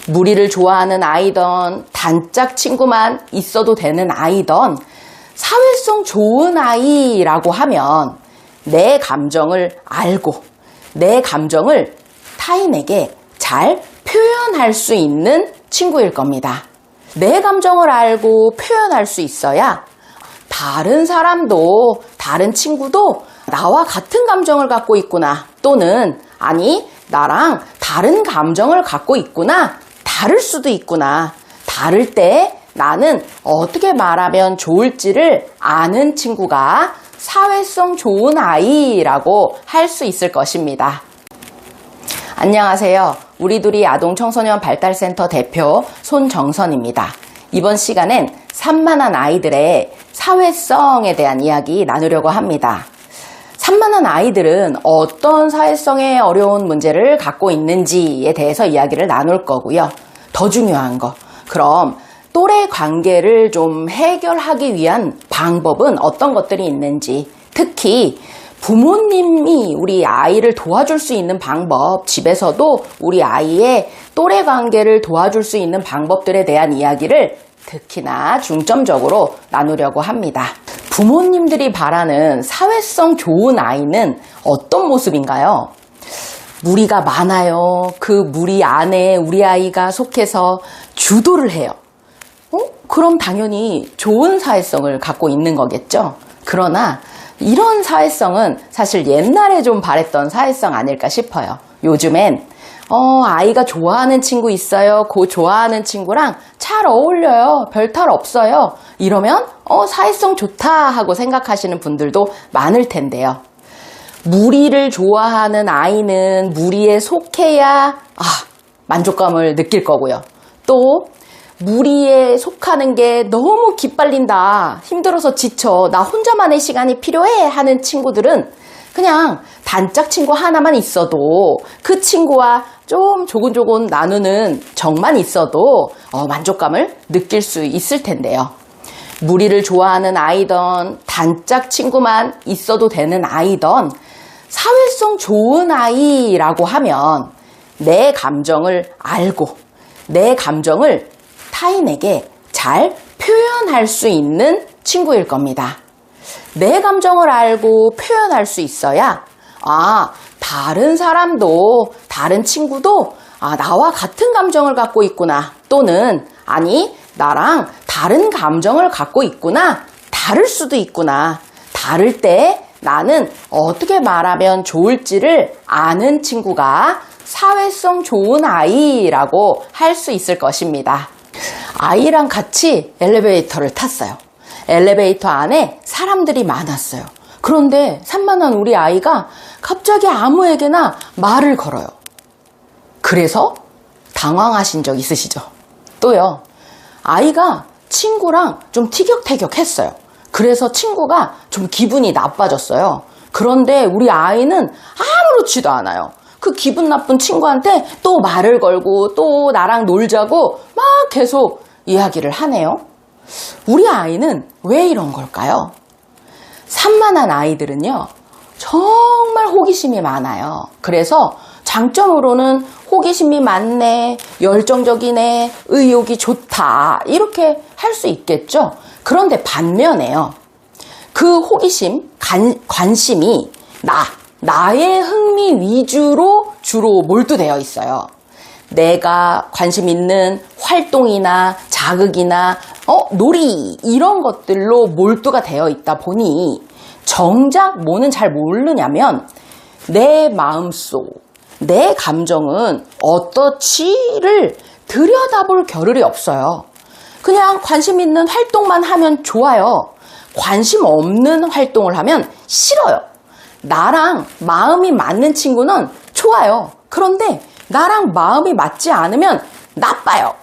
무리를 좋아하는 아이던 단짝 친구만 있어도 되는 아이던 사회성 좋은 아이라고 하면 내 감정을 알고 내 감정을 타인에게 잘 표현할 수 있는 친구일 겁니다. 내 감정을 알고 표현할 수 있어야 다른 사람도, 다른 친구도 나와 같은 감정을 갖고 있구나, 또는 아니 나랑 다른 감정을 갖고 있구나, 다를 수도 있구나, 다를 때 나는 어떻게 말하면 좋을지를 아는 친구가 사회성 좋은 아이라고 할 수 있을 것입니다. 안녕하세요. 우리둘이 아동청소년 발달센터 대표 손정선입니다. 이번 시간엔 산만한 아이들의 사회성에 대한 이야기 나누려고 합니다. 산만한 아이들은 어떤 사회성의 어려운 문제를 갖고 있는지에 대해서 이야기를 나눌 거고요. 더 중요한 거, 그럼 또래 관계를 좀 해결하기 위한 방법은 어떤 것들이 있는지, 특히 부모님이 우리 아이를 도와줄 수 있는 방법, 집에서도 우리 아이의 또래 관계를 도와줄 수 있는 방법들에 대한 이야기를 특히나 중점적으로 나누려고 합니다. 부모님들이 바라는 사회성 좋은 아이는 어떤 모습인가요? 무리가 많아요. 그 무리 안에 우리 아이가 속해서 주도를 해요. 그럼 당연히 좋은 사회성을 갖고 있는 거겠죠. 그러나 이런 사회성은 사실 옛날에 좀 바랬던 사회성 아닐까 싶어요. 요즘엔 아이가 좋아하는 친구 있어요. 그 좋아하는 친구랑 잘 어울려요. 별 탈 없어요. 이러면 사회성 좋다 하고 생각하시는 분들도 많을 텐데요. 무리를 좋아하는 아이는 무리에 속해야 만족감을 느낄 거고요. 또 무리에 속하는 게 너무 기빨린다, 힘들어서 지쳐, 나 혼자만의 시간이 필요해 하는 친구들은 그냥 단짝 친구 하나만 있어도, 그 친구와 좀 조곤조곤 나누는 정만 있어도 만족감을 느낄 수 있을 텐데요. 무리를 좋아하는 아이던 단짝 친구만 있어도 되는 아이던 사회성 좋은 아이라고 하면 내 감정을 알고 내 감정을 타인에게 잘 표현할 수 있는 친구일 겁니다. 내 감정을 알고 표현할 수 있어야 다른 사람도, 다른 친구도 나와 같은 감정을 갖고 있구나, 또는 아니 나랑 다른 감정을 갖고 있구나, 다를 수도 있구나, 다를 때 나는 어떻게 말하면 좋을지를 아는 친구가 사회성 좋은 아이라고 할 수 있을 것입니다. 아이랑 같이 엘리베이터를 탔어요. 엘리베이터 안에 사람들이 많았어요. 그런데 산만한 우리 아이가 갑자기 아무에게나 말을 걸어요. 그래서 당황하신 적 있으시죠? 또요, 아이가 친구랑 좀 티격태격했어요. 그래서 친구가 좀 기분이 나빠졌어요. 그런데 우리 아이는 아무렇지도 않아요. 그 기분 나쁜 친구한테 또 말을 걸고 또 나랑 놀자고 막 계속 이야기를 하네요. 우리 아이는 왜 이런 걸까요? 산만한 아이들은요, 정말 호기심이 많아요. 그래서 장점으로는 호기심이 많네, 열정적이네, 의욕이 좋다, 이렇게 할 수 있겠죠. 그런데 반면에요, 그 호기심, 관심이 나의 흥미 위주로 주로 몰두되어 있어요. 내가 관심 있는 활동이나 자극이나 놀이, 이런 것들로 몰두가 되어 있다 보니 정작 뭐는 잘 모르냐면 내 마음속, 내 감정은 어떻지를 들여다볼 겨를이 없어요. 그냥 관심 있는 활동만 하면 좋아요. 관심 없는 활동을 하면 싫어요. 나랑 마음이 맞는 친구는 좋아요. 그런데 나랑 마음이 맞지 않으면 나빠요.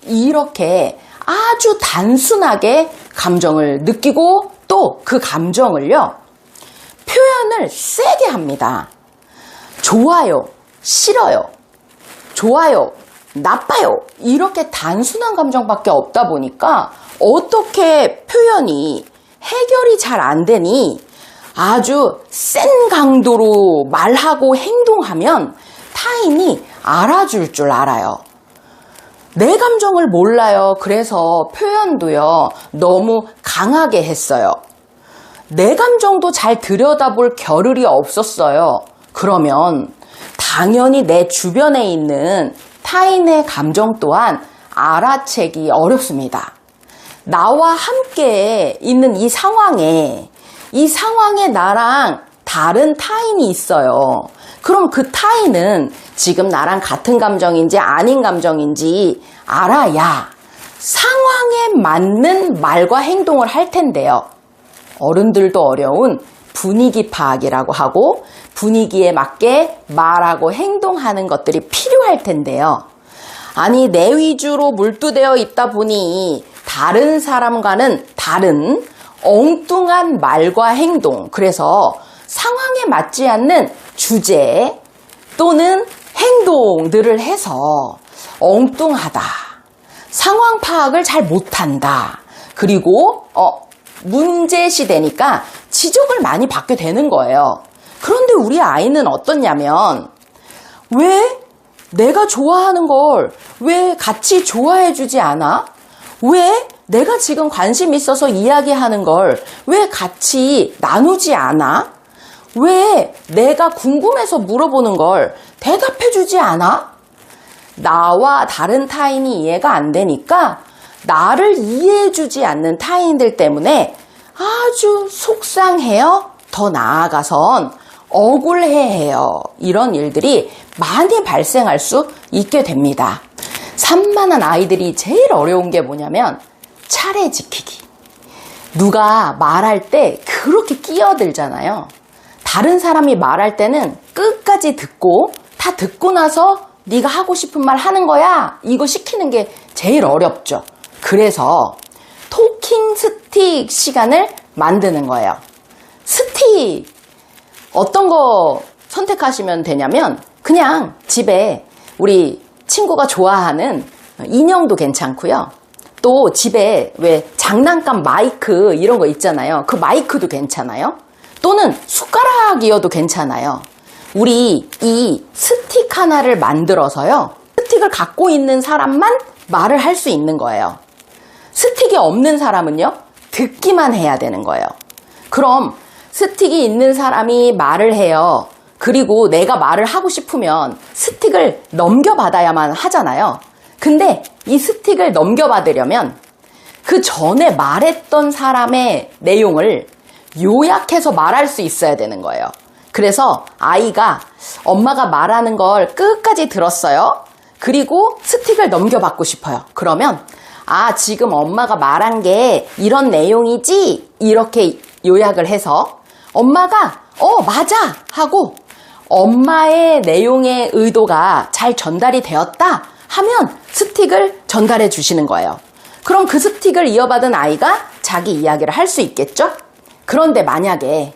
이렇게 아주 단순하게 감정을 느끼고 또 그 감정을요, 표현을 세게 합니다. 좋아요, 싫어요, 좋아요, 나빠요, 이렇게 단순한 감정밖에 없다 보니까 어떻게 표현이 해결이 잘 안 되니 아주 센 강도로 말하고 행동하면 타인이 알아줄 줄 알아요. 내 감정을 몰라요. 그래서 표현도요, 너무 강하게 했어요. 내 감정도 잘 들여다볼 겨를이 없었어요. 그러면 당연히 내 주변에 있는 타인의 감정 또한 알아채기 어렵습니다. 나와 함께 있는 이 상황에 나랑 다른 타인이 있어요. 그럼 그 타인은 지금 나랑 같은 감정인지 아닌 감정인지 알아야 상황에 맞는 말과 행동을 할 텐데요. 어른들도 어려운 분위기 파악이라고 하고 분위기에 맞게 말하고 행동하는 것들이 필요할 텐데요. 아니, 내 위주로 몰두되어 있다 보니 다른 사람과는 다른 엉뚱한 말과 행동, 그래서 상황에 맞지 않는 주제 또는 행동들을 해서 엉뚱하다, 상황 파악을 잘 못한다, 그리고 문제시되니까 지적을 많이 받게 되는 거예요. 그런데 우리 아이는 어떻냐면, 왜 내가 좋아하는 걸 왜 같이 좋아해 주지 않아? 왜 내가 지금 관심 있어서 이야기하는 걸 왜 같이 나누지 않아? 왜 내가 궁금해서 물어보는 걸 대답해 주지 않아? 나와 다른 타인이 이해가 안 되니까 나를 이해해 주지 않는 타인들 때문에 아주 속상해요. 더 나아가선 억울해해요. 이런 일들이 많이 발생할 수 있게 됩니다. 산만한 아이들이 제일 어려운 게 뭐냐면 차례 지키기. 누가 말할 때 그렇게 끼어들잖아요. 다른 사람이 말할 때는 끝까지 듣고 다 듣고 나서 네가 하고 싶은 말 하는 거야, 이거 시키는 게 제일 어렵죠. 그래서 토킹 스틱 시간을 만드는 거예요. 스틱 어떤 거 선택하시면 되냐면 그냥 집에 우리 친구가 좋아하는 인형도 괜찮고요. 또 집에 왜 장난감 마이크 이런 거 있잖아요. 그 마이크도 괜찮아요. 또는 숟가락이어도 괜찮아요. 우리 이 스틱 하나를 만들어서요, 스틱을 갖고 있는 사람만 말을 할 수 있는 거예요. 스틱이 없는 사람은요, 듣기만 해야 되는 거예요. 그럼 스틱이 있는 사람이 말을 해요. 그리고 내가 말을 하고 싶으면 스틱을 넘겨받아야만 하잖아요. 근데 이 스틱을 넘겨받으려면 그 전에 말했던 사람의 내용을 요약해서 말할 수 있어야 되는 거예요. 그래서 아이가 엄마가 말하는 걸 끝까지 들었어요. 그리고 스틱을 넘겨받고 싶어요. 그러면 지금 엄마가 말한 게 이런 내용이지? 이렇게 요약을 해서 엄마가 맞아! 하고 엄마의 내용의 의도가 잘 전달이 되었다 하면 스틱을 전달해 주시는 거예요. 그럼 그 스틱을 이어받은 아이가 자기 이야기를 할 수 있겠죠? 그런데 만약에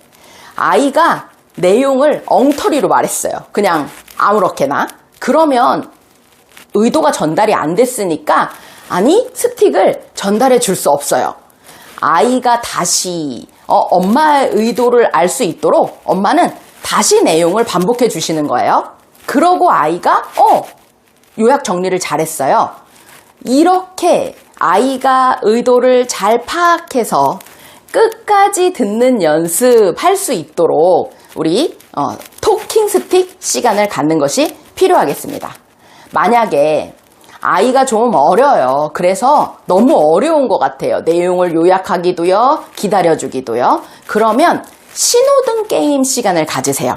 아이가 내용을 엉터리로 말했어요. 그냥 아무렇게나. 그러면 의도가 전달이 안 됐으니까 스틱을 전달해 줄 수 없어요. 아이가 다시 엄마의 의도를 알 수 있도록 엄마는 다시 내용을 반복해 주시는 거예요. 그러고 아이가 요약 정리를 잘했어요. 이렇게 아이가 의도를 잘 파악해서 끝까지 듣는 연습할 수 있도록 우리 토킹 스틱 시간을 갖는 것이 필요하겠습니다. 만약에 아이가 좀 어려요. 그래서 너무 어려운 것 같아요. 내용을 요약하기도요, 기다려주기도요. 그러면 신호등 게임 시간을 가지세요.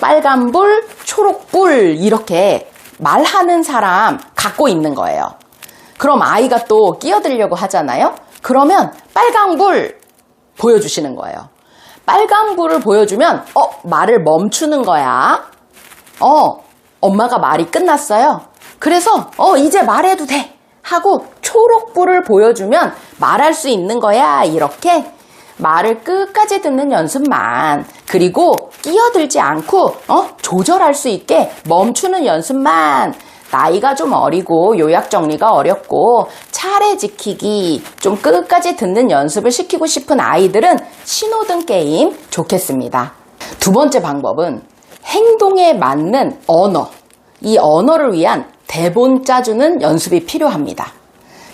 빨간불, 초록불 이렇게 말하는 사람 갖고 있는 거예요. 그럼 아이가 또 끼어들려고 하잖아요. 그러면 빨간불 보여주시는 거예요. 빨간불을 보여주면 말을 멈추는 거야. 엄마가 말이 끝났어요. 그래서 이제 말해도 돼 하고 초록불을 보여주면 말할 수 있는 거야. 이렇게 말을 끝까지 듣는 연습만, 그리고 끼어들지 않고 조절할 수 있게 멈추는 연습만. 나이가 좀 어리고 요약 정리가 어렵고 차례 지키기 좀 끝까지 듣는 연습을 시키고 싶은 아이들은 신호등 게임 좋겠습니다. 두 번째 방법은 행동에 맞는 언어, 이 언어를 위한 대본 짜주는 연습이 필요합니다.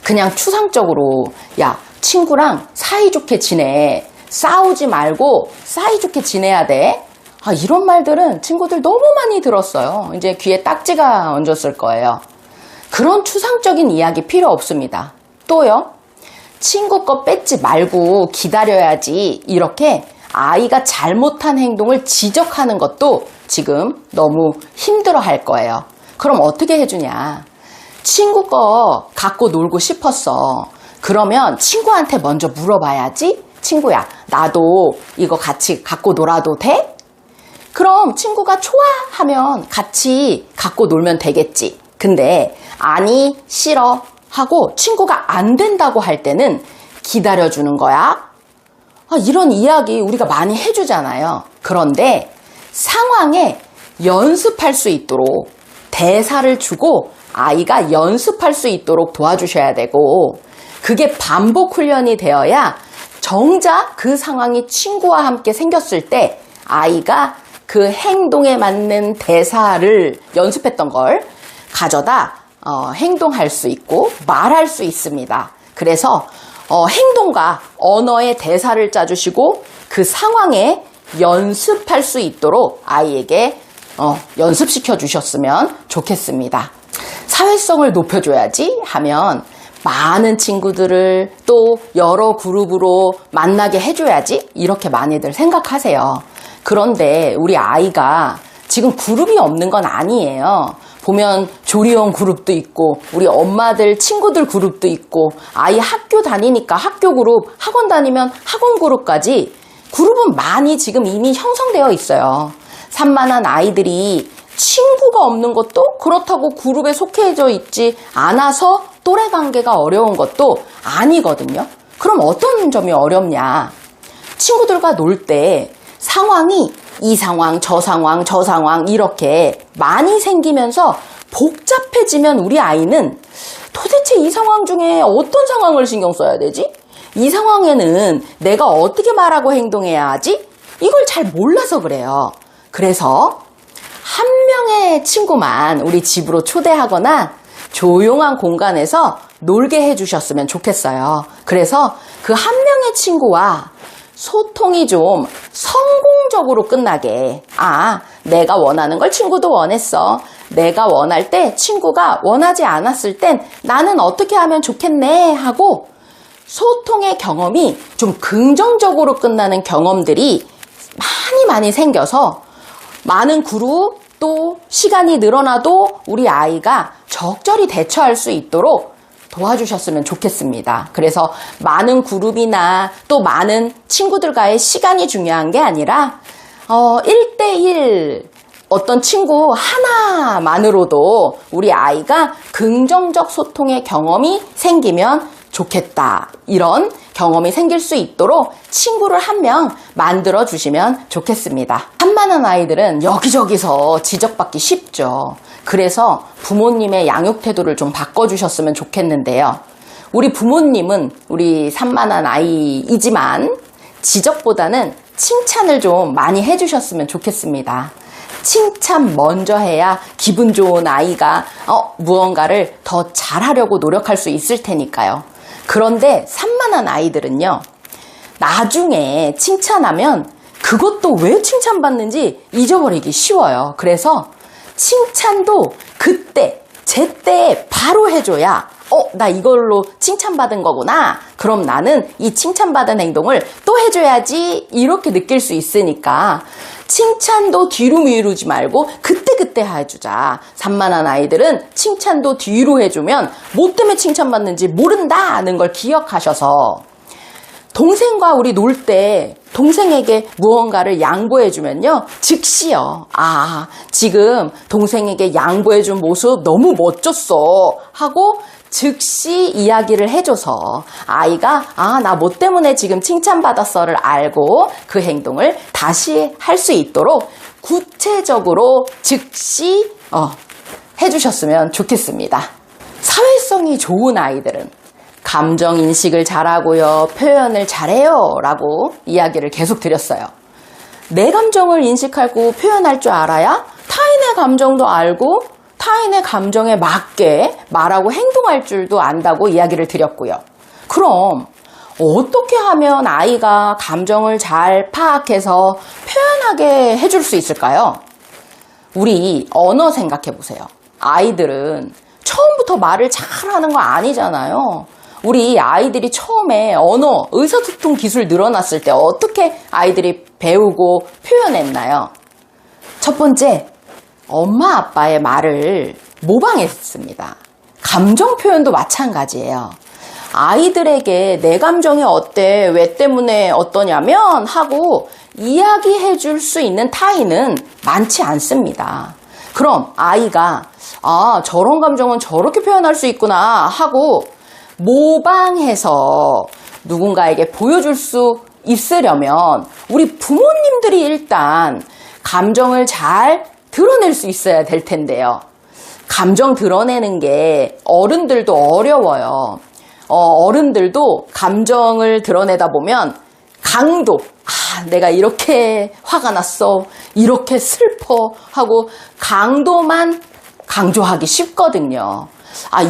그냥 추상적으로 야, 친구랑 사이좋게 지내. 싸우지 말고 사이좋게 지내야 돼. 이런 말들은 친구들 너무 많이 들었어요. 이제 귀에 딱지가 얹었을 거예요. 그런 추상적인 이야기 필요 없습니다. 또요, 친구 거 뺏지 말고 기다려야지. 이렇게 아이가 잘못한 행동을 지적하는 것도 지금 너무 힘들어 할 거예요. 그럼 어떻게 해주냐? 친구 거 갖고 놀고 싶었어. 그러면 친구한테 먼저 물어봐야지. 친구야, 나도 이거 같이 갖고 놀아도 돼? 그럼 친구가 좋아하면 같이 갖고 놀면 되겠지. 근데 아니, 싫어 하고 친구가 안 된다고 할 때는 기다려주는 거야. 이런 이야기 우리가 많이 해주잖아요. 그런데 상황에 연습할 수 있도록 대사를 주고 아이가 연습할 수 있도록 도와주셔야 되고, 그게 반복 훈련이 되어야 정작 그 상황이 친구와 함께 생겼을 때 아이가 그 행동에 맞는 대사를 연습했던 걸 가져다 행동할 수 있고 말할 수 있습니다. 그래서 행동과 언어의 대사를 짜주시고 그 상황에 연습할 수 있도록 아이에게 연습시켜 주셨으면 좋겠습니다. 사회성을 높여줘야지 하면 많은 친구들을 또 여러 그룹으로 만나게 해줘야지 이렇게 많이들 생각하세요. 그런데 우리 아이가 지금 그룹이 없는 건 아니에요. 보면 조리원 그룹도 있고 우리 엄마들 친구들 그룹도 있고 아이 학교 다니니까 학교 그룹, 학원 다니면 학원 그룹까지 그룹은 많이 지금 이미 형성되어 있어요. 산만한 아이들이 친구가 없는 것도 그렇다고 그룹에 속해져 있지 않아서 또래 관계가 어려운 것도 아니거든요. 그럼 어떤 점이 어렵냐? 친구들과 놀 때 상황이 이 상황, 저 상황, 저 상황 이렇게 많이 생기면서 복잡해지면 우리 아이는 도대체 이 상황 중에 어떤 상황을 신경 써야 되지? 이 상황에는 내가 어떻게 말하고 행동해야 하지? 이걸 잘 몰라서 그래요. 그래서 한 명의 친구만 우리 집으로 초대하거나 조용한 공간에서 놀게 해주셨으면 좋겠어요. 그래서 그 한 명의 친구와 소통이 좀 성공적으로 끝나게. 내가 원하는 걸 친구도 원했어. 내가 원할 때 친구가 원하지 않았을 땐 나는 어떻게 하면 좋겠네 하고 소통의 경험이 좀 긍정적으로 끝나는 경험들이 많이 생겨서 많은 그룹 또 시간이 늘어나도 우리 아이가 적절히 대처할 수 있도록 도와주셨으면 좋겠습니다. 그래서 많은 그룹이나 또 많은 친구들과의 시간이 중요한 게 아니라 1대1 어떤 친구 하나만으로도 우리 아이가 긍정적 소통의 경험이 생기면 좋겠다. 이런 경험이 생길 수 있도록 친구를 한 명 만들어 주시면 좋겠습니다. 산만한 아이들은 여기저기서 지적받기 쉽죠. 그래서 부모님의 양육 태도를 좀 바꿔주셨으면 좋겠는데요. 우리 부모님은 우리 산만한 아이이지만 지적보다는 칭찬을 좀 많이 해주셨으면 좋겠습니다. 칭찬 먼저 해야 기분 좋은 아이가 무언가를 더 잘하려고 노력할 수 있을 테니까요. 그런데 산만한 아이들은요, 나중에 칭찬하면 그것도 왜 칭찬받는지 잊어버리기 쉬워요. 그래서 칭찬도 그때, 제때에 바로 해줘야 나 이걸로 칭찬받은 거구나. 그럼 나는 이 칭찬받은 행동을 또 해줘야지. 이렇게 느낄 수 있으니까 칭찬도 뒤로 미루지 말고 그때그때 해주자. 산만한 아이들은 칭찬도 뒤로 해주면 뭐 때문에 칭찬받는지 모른다는 걸 기억하셔서 동생과 우리 놀 때 동생에게 무언가를 양보해주면요, 즉시요. 지금 동생에게 양보해준 모습 너무 멋졌어 하고 즉시 이야기를 해줘서 아이가 나 뭐 때문에 지금 칭찬받았어를 알고 그 행동을 다시 할 수 있도록 구체적으로 즉시 해주셨으면 좋겠습니다. 사회성이 좋은 아이들은 감정인식을 잘하고요, 표현을 잘해요 라고 이야기를 계속 드렸어요. 내 감정을 인식하고 표현할 줄 알아야 타인의 감정도 알고 타인의 감정에 맞게 말하고 행동할 줄도 안다고 이야기를 드렸고요. 그럼 어떻게 하면 아이가 감정을 잘 파악해서 표현하게 해줄 수 있을까요? 우리 언어 생각해 보세요. 아이들은 처음부터 말을 잘하는 거 아니잖아요. 우리 아이들이 처음에 언어, 의사소통 기술 늘어났을 때 어떻게 아이들이 배우고 표현했나요? 첫 번째, 엄마 아빠의 말을 모방했습니다. 감정 표현도 마찬가지예요. 아이들에게 내 감정이 어때, 왜 때문에 어떠냐면 하고 이야기해 줄 수 있는 타인은 많지 않습니다. 그럼 아이가 저런 감정은 저렇게 표현할 수 있구나 하고 모방해서 누군가에게 보여줄 수 있으려면 우리 부모님들이 일단 감정을 잘 드러낼 수 있어야 될 텐데요. 감정 드러내는 게 어른들도 어려워요. 어른들도 감정을 드러내다 보면 강도, 내가 이렇게 화가 났어, 이렇게 슬퍼 하고 강도만 강조하기 쉽거든요.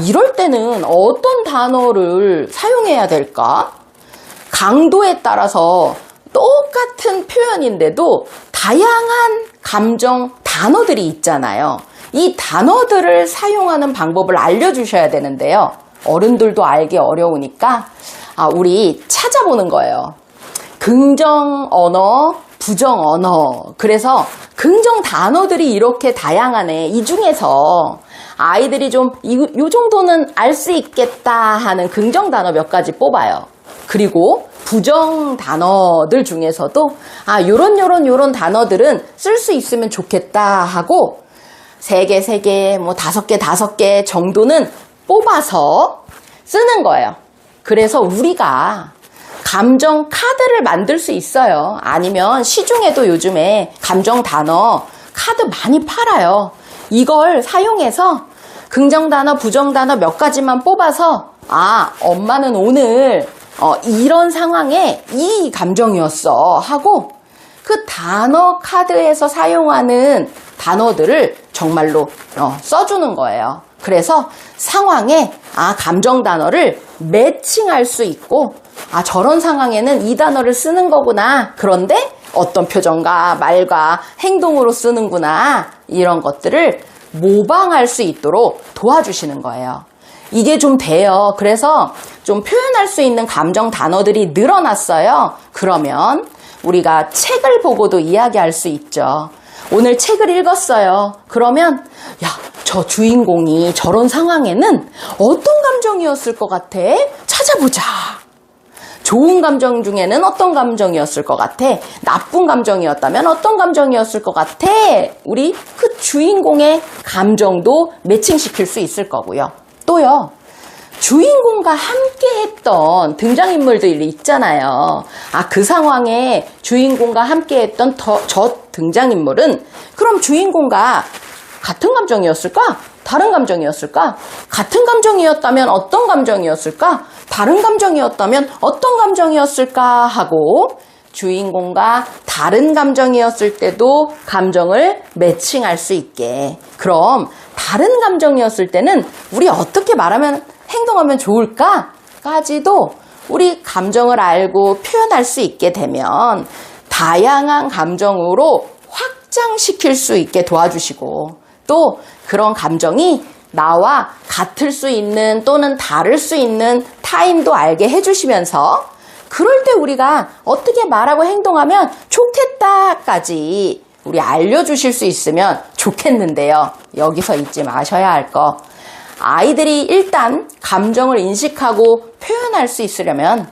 이럴 때는 어떤 단어를 사용해야 될까? 강도에 따라서 똑같은 표현인데도 다양한 감정 단어들이 있잖아요. 이 단어들을 사용하는 방법을 알려주셔야 되는데요. 어른들도 알기 어려우니까 우리 찾아보는 거예요. 긍정 언어, 부정 언어. 그래서 긍정 단어들이 이렇게 다양하네. 이 중에서 아이들이 좀 요 정도는 알 수 있겠다 하는 긍정 단어 몇 가지 뽑아요. 그리고 부정 단어들 중에서도 요런 단어들은 쓸 수 있으면 좋겠다 하고 3개, 3개, 뭐 5개, 5개 정도는 뽑아서 쓰는 거예요. 그래서 우리가 감정 카드를 만들 수 있어요. 아니면 시중에도 요즘에 감정 단어 카드 많이 팔아요. 이걸 사용해서 긍정 단어, 부정 단어 몇 가지만 뽑아서 엄마는 오늘 이런 상황에 이 감정이었어 하고 그 단어 카드에서 사용하는 단어들을 정말로 써주는 거예요. 그래서 상황에 감정 단어를 매칭할 수 있고 저런 상황에는 이 단어를 쓰는 거구나. 그런데 어떤 표정과 말과 행동으로 쓰는구나. 이런 것들을 모방할 수 있도록 도와주시는 거예요. 이게 좀 돼요. 그래서 좀 표현할 수 있는 감정 단어들이 늘어났어요. 그러면 우리가 책을 보고도 이야기할 수 있죠. 오늘 책을 읽었어요. 그러면 저 주인공이 저런 상황에는 어떤 감정이었을 것 같아? 찾아보자. 좋은 감정 중에는 어떤 감정이었을 것 같아? 나쁜 감정이었다면 어떤 감정이었을 것 같아? 우리 그 주인공의 감정도 매칭시킬 수 있을 거고요. 또요. 주인공과 함께 했던 등장인물들이 있잖아요. 그 상황에 주인공과 함께 했던 저 등장인물은 그럼 주인공과 같은 감정이었을까? 다른 감정이었을까? 같은 감정이었다면 어떤 감정이었을까? 다른 감정이었다면 어떤 감정이었을까? 하고 주인공과 다른 감정이었을 때도 감정을 매칭할 수 있게. 그럼 다른 감정이었을 때는 우리 어떻게 말하면 행동하면 좋을까? 까지도 우리 감정을 알고 표현할 수 있게 되면 다양한 감정으로 확장시킬 수 있게 도와주시고 또 그런 감정이 나와 같을 수 있는 또는 다를 수 있는 타인도 알게 해주시면서 그럴 때 우리가 어떻게 말하고 행동하면 좋겠다까지 우리 알려주실 수 있으면 좋겠는데요. 여기서 잊지 마셔야 할 거. 아이들이 일단 감정을 인식하고 표현할 수 있으려면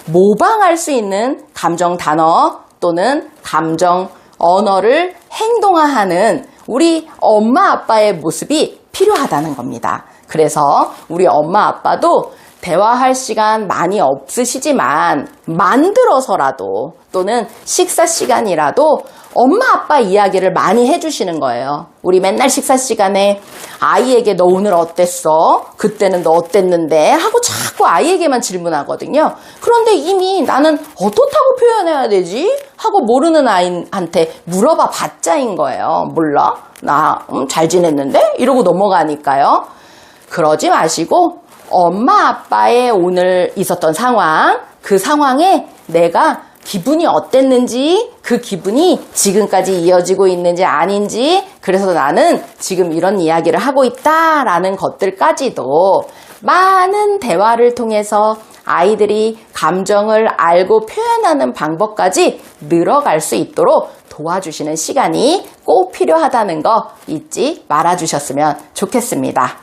모방할 수 있는 감정 단어 또는 감정 언어를 행동화하는 우리 엄마 아빠의 모습이 필요하다는 겁니다. 그래서 우리 엄마 아빠도 대화할 시간 많이 없으시지만 만들어서라도 또는 식사 시간이라도 엄마 아빠 이야기를 많이 해주시는 거예요. 우리 맨날 식사 시간에 아이에게 너 오늘 어땠어? 그때는 너 어땠는데? 하고 자꾸 아이에게만 질문하거든요. 그런데 이미 나는 어떻다고 표현해야 되지? 하고 모르는 아이한테 물어봐 봤자인 거예요. 몰라? 나 잘 지냈는데? 이러고 넘어가니까요. 그러지 마시고 엄마 아빠의 오늘 있었던 상황, 그 상황에 내가 기분이 어땠는지, 그 기분이 지금까지 이어지고 있는지 아닌지, 그래서 나는 지금 이런 이야기를 하고 있다라는 것들까지도 많은 대화를 통해서 아이들이 감정을 알고 표현하는 방법까지 늘어갈 수 있도록 도와주시는 시간이 꼭 필요하다는 거 잊지 말아주셨으면 좋겠습니다.